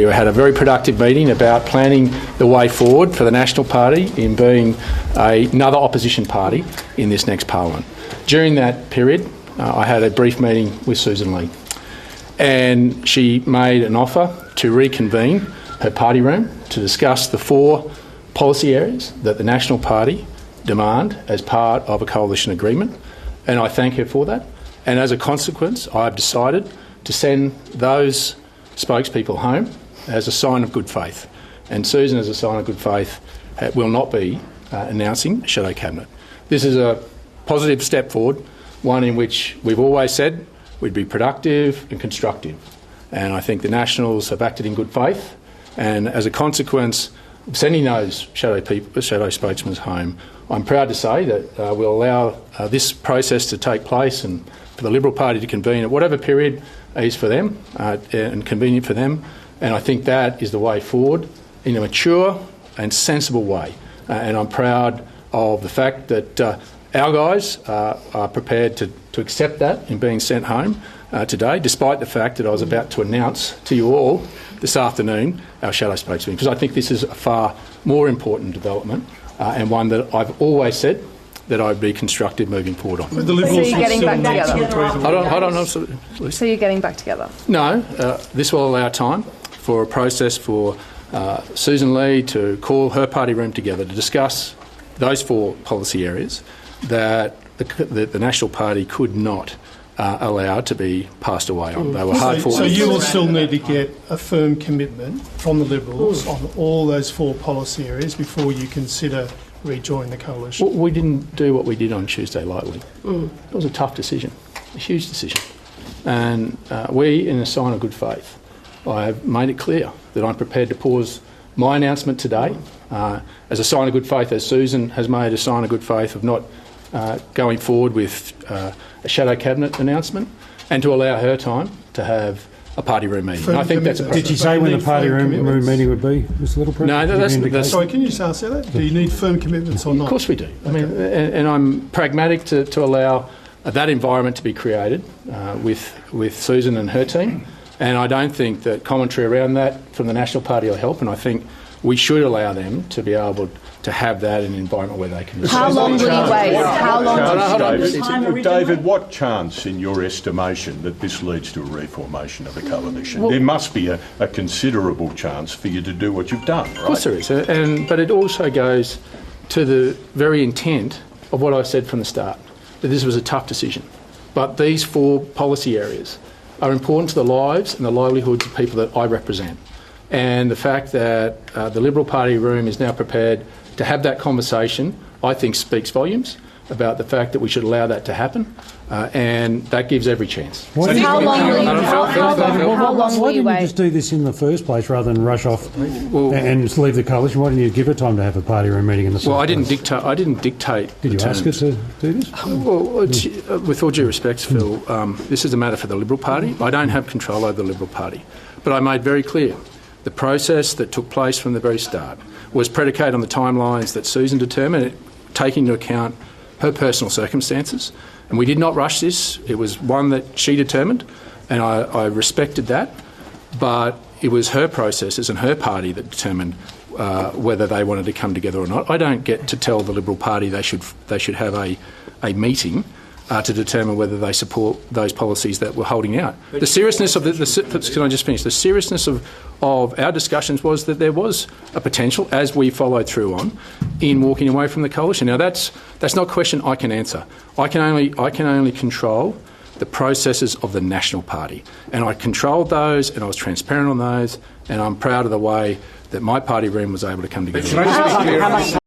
We had a very productive meeting about planning the way forward for the National Party in being another opposition party in this next parliament. During that period, I had a brief meeting with Sussan Ley, and she made an offer to reconvene her party room to discuss the 4 policy areas that the National Party demand as part of a coalition agreement, and I thank her for that. And as a consequence, I've decided to send those spokespeople home as a sign of good faith. And Sussan, as a sign of good faith, will not be announcing a shadow cabinet. This is a positive step forward, one in which we've always said we'd be productive and constructive. And I think the Nationals have acted in good faith, and as a consequence of sending those shadow spokesmen home, I'm proud to say that we'll allow this process to take place and for the Liberal Party to convene at whatever period is for them and convenient for them. And I think that is the way forward in a mature and sensible way. And I'm proud of the fact that our guys are prepared to accept that in being sent home today, despite the fact that I was about to announce to you all this afternoon our shadow spokesman, because I think this is a far more important development and one that I've always said that I'd be constructive moving forward on. So you're getting back together? Hold on. So you're getting back together? No, this will allow time for a process for Sussan Ley to call her party room together to discuss those 4 policy areas that the National Party could not allow to be passed away on. They were hard fought. So you will still need to get a firm commitment from the Liberals on all those 4 policy areas before you consider rejoin the coalition? Well, we didn't do what we did on Tuesday lightly. It was a tough decision, a huge decision. And we, in a sign of good faith, I have made it clear that I'm prepared to pause my announcement today as a sign of good faith, as Sussan has made a sign of good faith of not going forward with a shadow cabinet announcement, and to allow her time to have a party room meeting. I think that's a Did she say when the party room meeting would be, Mr Littleproud? No, that's... Sorry, can you just answer that? Do you need firm commitments or not? Of course we do. I mean, and I'm pragmatic to allow that environment to be created with Sussan and her team, and I don't think that commentary around that from the National Party will help, and I think we should allow them to be able to have that in an environment where they can... How long will you wait? How long? David, what chance, in your estimation, that this leads to a reformation of the coalition? There must be a considerable chance for you to do what you've done, right? Of course there is, but it also goes to the very intent of what I said from the start, that this was a tough decision. But these 4 policy areas are important to the lives and the livelihoods of people that I represent. And the fact that the Liberal Party room is now prepared to have that conversation, I think speaks volumes about the fact that we should allow that to happen, and that gives every chance. How long will you wait? Just do this in the first place rather than rush off and just leave the coalition? Why didn't you give her time to have a party room meeting in the Well, I didn't dictate. Did you ask her to do this? Well, with all due respect, Phil, this is a matter for the Liberal Party. I don't have control over the Liberal Party, but I made very clear the process that took place from the very start was predicated on the timelines that Sussan determined, taking into account her personal circumstances. And we did not rush this. It was one that she determined, and I respected that. But it was her processes and her party that determined whether they wanted to come together or not. I don't get to tell the Liberal Party they should have a meeting to determine whether they support those policies that we're holding out. The seriousness of can I just finish? The seriousness of our discussions was that there was a potential, as we followed through on, in walking away from the coalition. Now that's not a question I can answer. I can only control the processes of the National Party, and I controlled those, and I was transparent on those, and I'm proud of the way that my party room was able to come together.